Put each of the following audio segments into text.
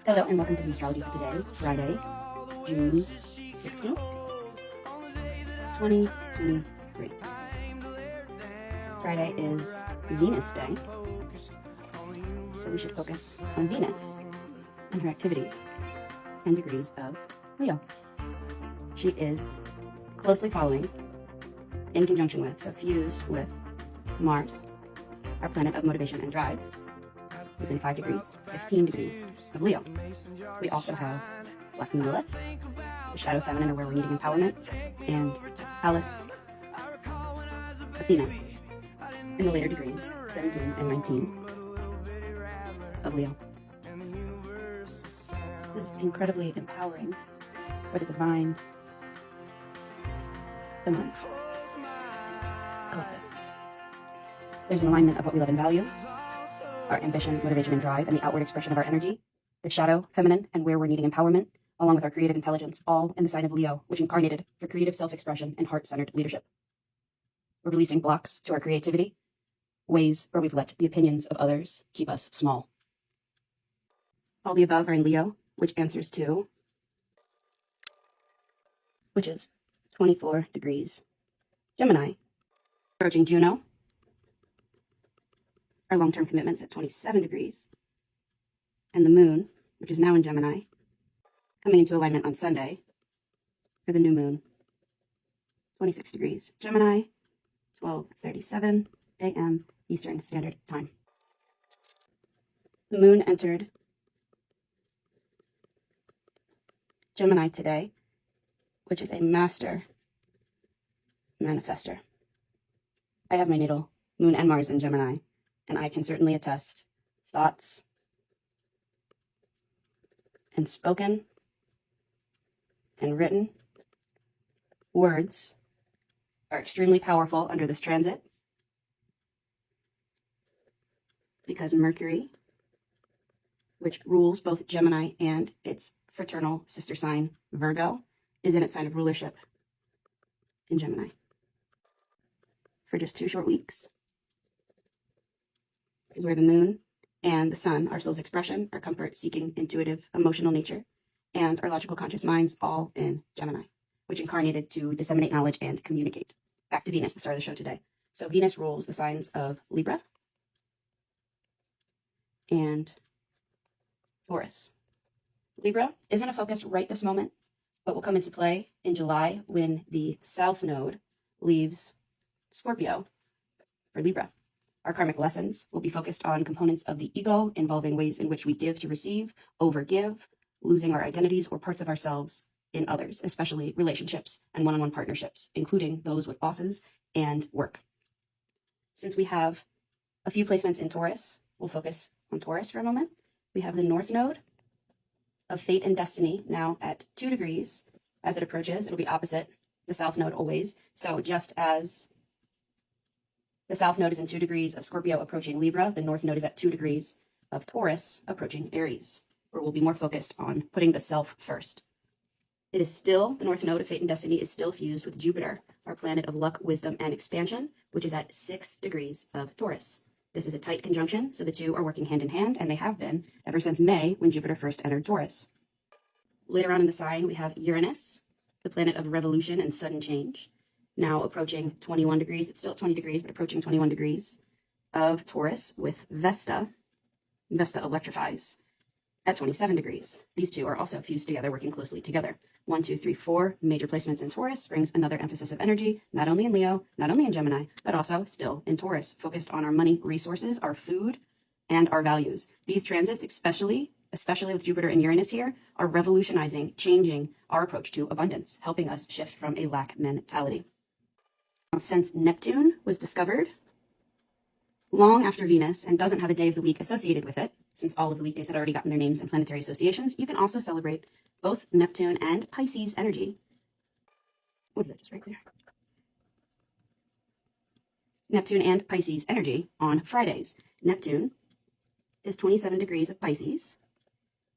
Hello and welcome to the Astrology for today, Friday, June 16th, 2023. Friday is Venus Day, so we should focus on Venus and her activities, 10 degrees of Leo. She is closely following, in conjunction with, so fused with Mars, our planet of motivation and drive, within 5 degrees, 15 degrees of Leo. We also have Black Lilith, the shadow feminine, or where we're needing empowerment, and Alice, Athena, in the later degrees, 17 and 19 of Leo. This is incredibly empowering for the divine feminine collective. There's an alignment of what we love and value, our ambition, motivation, and drive, and the outward expression of our energy, the shadow feminine, and where we're needing empowerment, along with our creative intelligence, all in the sign of Leo, which incarnated for creative self-expression and heart-centered leadership. We're releasing blocks to our creativity, ways where we've let the opinions of others keep us small. All the above are in Leo, which answers to, which is 24 degrees Gemini, approaching Juno, our long-term commitments at 27 degrees, and the moon, which is now in Gemini, coming into alignment on Sunday for the new moon, 26 degrees Gemini, 12:37 a.m. Eastern Standard Time. The moon entered Gemini today, which is a master manifester. I have my natal moon and Mars in Gemini, and I can certainly attest thoughts and spoken and written words are extremely powerful under this transit, because Mercury, which rules both Gemini and its fraternal sister sign, Virgo, is in its sign of rulership in Gemini for just 2 short weeks, where the moon and the sun, our soul's expression, our comfort-seeking, intuitive, emotional nature, and our logical conscious minds, all in Gemini, which incarnated to disseminate knowledge and communicate. Back to Venus, the star of the show today. So Venus rules the signs of Libra and Taurus. Libra isn't a focus right this moment, but will come into play in July when the South Node leaves Scorpio for Libra. Our karmic lessons will be focused on components of the ego, involving ways in which we give to receive, overgive, losing our identities or parts of ourselves in others, especially relationships and one-on-one partnerships, including those with bosses and work. Since we have a few placements in Taurus, we'll focus on Taurus for a moment. We have the North Node of Fate and Destiny now at 2 degrees. As it approaches, it'll be opposite the South Node always. So just as the South Node is in 2 degrees of Scorpio approaching Libra, the North Node is at 2 degrees of Taurus approaching Aries, where we'll be more focused on putting the self first. It is still, the North Node of Fate and Destiny is still fused with Jupiter, our planet of luck, wisdom, and expansion, which is at 6 degrees of Taurus. This is a tight conjunction, so the two are working hand in hand, and they have been ever since May, when Jupiter first entered Taurus. Later on in the sign, we have Uranus, the planet of revolution and sudden change, now approaching 21 degrees. It's still at 20 degrees, but approaching 21 degrees of Taurus with Vesta. Vesta electrifies at 27 degrees. These two are also fused together, working closely together. 1, 2, 3, 4 major placements in Taurus brings another emphasis of energy, not only in Leo, not only in Gemini, but also still in Taurus, focused on our money, resources, our food, and our values. These transits, especially with Jupiter and Uranus here, are revolutionizing, changing our approach to abundance, helping us shift from a lack mentality. Since Neptune was discovered long after Venus and doesn't have a day of the week associated with it, since all of the weekdays had already gotten their names and planetary associations, you can also celebrate both Neptune and Pisces energy. What did I just write there? Neptune and Pisces energy on Fridays. Neptune is 27 degrees of Pisces,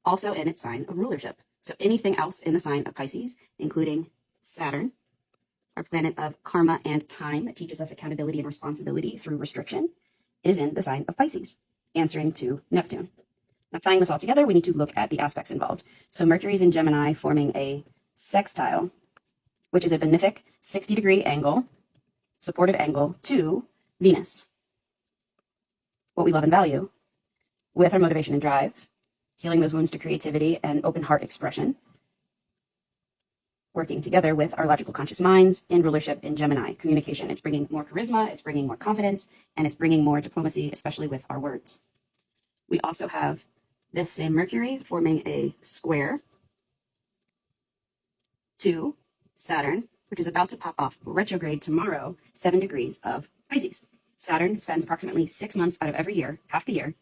also in its sign of rulership. So anything else in the sign of Pisces, including Saturn, our planet of karma and time that teaches us accountability and responsibility through restriction, is in the sign of Pisces, answering to Neptune. Now, tying this all together, we need to look at the aspects involved. So Mercury is in Gemini, forming a sextile, which is a benefic 60-degree angle, supportive angle to Venus, what we love and value, with our motivation and drive, healing those wounds to creativity and open heart expression, working together with our logical conscious minds in rulership in Gemini, communication. It's bringing more charisma, it's bringing more confidence, and it's bringing more diplomacy, especially with our words. We also have this same Mercury forming a square to Saturn, which is about to pop off retrograde tomorrow, 7 degrees of Pisces. Saturn spends approximately 6 months out of every year, half the year,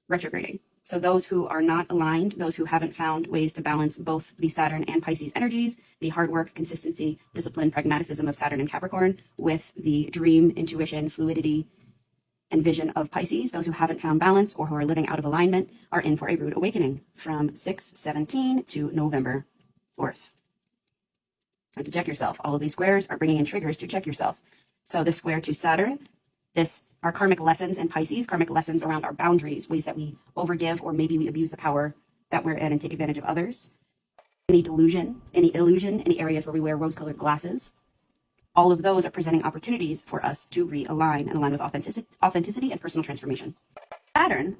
retrograding. So those who are not aligned, those who haven't found ways to balance both the Saturn and Pisces energies, the hard work, consistency, discipline, pragmaticism of Saturn and Capricorn, with the dream, intuition, fluidity, and vision of Pisces, those who haven't found balance or who are living out of alignment are in for a rude awakening from 6/17 to November 4th. Time to check yourself. All of these squares are bringing in triggers to check yourself. So this square to Saturn, this are karmic lessons in Pisces, karmic lessons around our boundaries, ways that we overgive or maybe we abuse the power that we're in and take advantage of others. Any delusion, any illusion, any areas where we wear rose-colored glasses. All of those are presenting opportunities for us to realign and align with authenticity and personal transformation. Saturn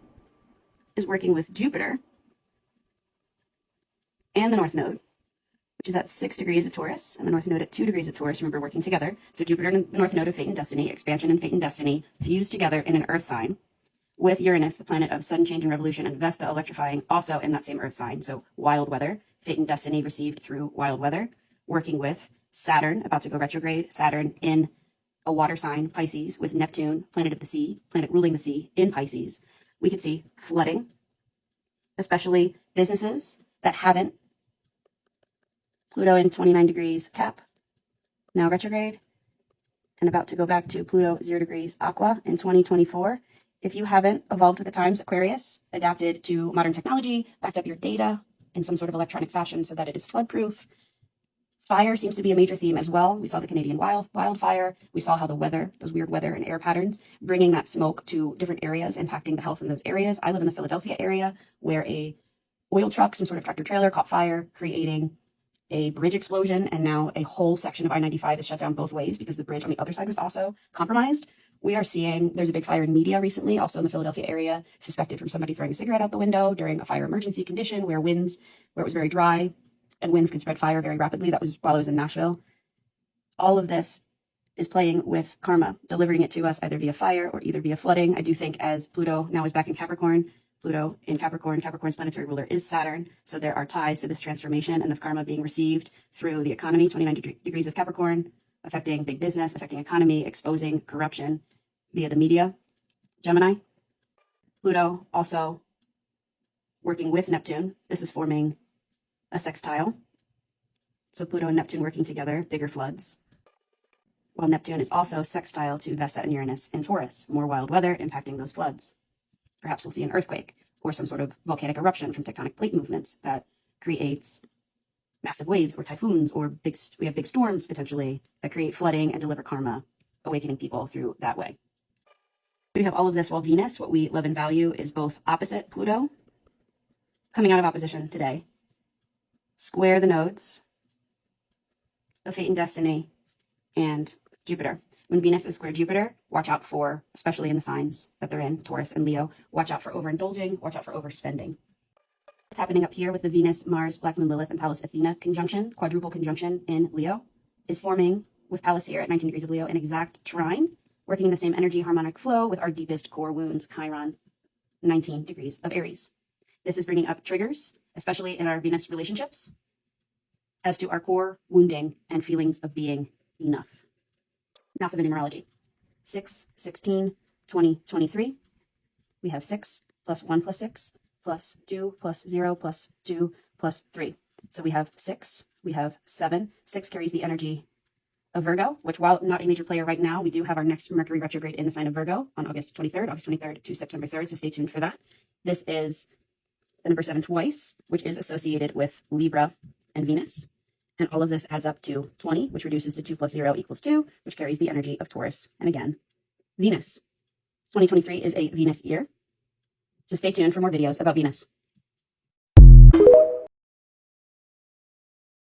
is working with Jupiter and the North Node, which is at 6 degrees of Taurus, and the North Node at 2 degrees of Taurus, remember, working together. So Jupiter and the North Node of Fate and Destiny, expansion and Fate and Destiny, fused together in an Earth sign, with Uranus, the planet of sudden change and revolution, and Vesta electrifying, also in that same Earth sign. So wild weather, Fate and Destiny received through wild weather, working with Saturn, about to go retrograde, Saturn in a water sign, Pisces, with Neptune, planet of the sea, planet ruling the sea, in Pisces. We could see flooding, especially businesses that haven't. Pluto in 29 degrees Cap, now retrograde, and about to go back to Pluto 0 degrees Aqua in 2024. If you haven't evolved with the times, Aquarius, adapted to modern technology, backed up your data in some sort of electronic fashion so that it is flood-proof. Fire seems to be a major theme as well. We saw the Canadian wildfire. We saw how the weather, those weird weather and air patterns, bringing that smoke to different areas, impacting the health in those areas. I live in the Philadelphia area where a oil truck, some sort of tractor trailer, caught fire, creating a bridge explosion, and now a whole section of I-95 is shut down both ways because the bridge on the other side was also compromised. We are seeing, there's a big fire in media recently, also in the Philadelphia area, suspected from somebody throwing a cigarette out the window during a fire emergency condition where it was very dry and winds could spread fire very rapidly. That was while I was in Nashville. All of this is playing with karma, delivering it to us either via fire or either via flooding. I do think as Pluto now is back in Capricorn, Pluto in Capricorn, Capricorn's planetary ruler is Saturn. So there are ties to this transformation and this karma being received through the economy, 29 degrees of Capricorn, affecting big business, affecting economy, exposing corruption via the media. Gemini, Pluto also working with Neptune. This is forming a sextile. So Pluto and Neptune working together, bigger floods. While Neptune is also sextile to Vesta and Uranus in Taurus, more wild weather impacting those floods. Perhaps we'll see an earthquake or some sort of volcanic eruption from tectonic plate movements that creates massive waves or typhoons, or we have big storms potentially that create flooding and deliver karma, awakening people through that way. We have all of this while Venus, what we love and value, is both opposite Pluto, coming out of opposition today, square the nodes of Fate and Destiny and Jupiter. When Venus is square Jupiter, watch out for, especially in the signs that they're in, Taurus and Leo, watch out for overindulging, watch out for overspending. What's happening up here with the Venus, Mars, Black Moon, Lilith, and Pallas Athena conjunction, quadruple conjunction in Leo, is forming with Pallas here at 19 degrees of Leo an exact trine, working in the same energy harmonic flow with our deepest core wounds, Chiron, 19 degrees of Aries. This is bringing up triggers, especially in our Venus relationships, as to our core wounding and feelings of being enough. Now for the numerology. 6, 16, 20, 23. We have 6 plus 1 plus 6 plus 2 plus 0 plus 2 plus 3. So we have 6, we have 7. 6 carries the energy of Virgo, which while not a major player right now, we do have our next Mercury retrograde in the sign of Virgo on August 23rd to September 3rd. So stay tuned for that. This is the number 7 twice, which is associated with Libra and Venus. And all of this adds up to 20, which reduces to 2 plus 0 equals 2, which carries the energy of Taurus. And again, Venus. 2023 is a Venus year. So stay tuned for more videos about Venus.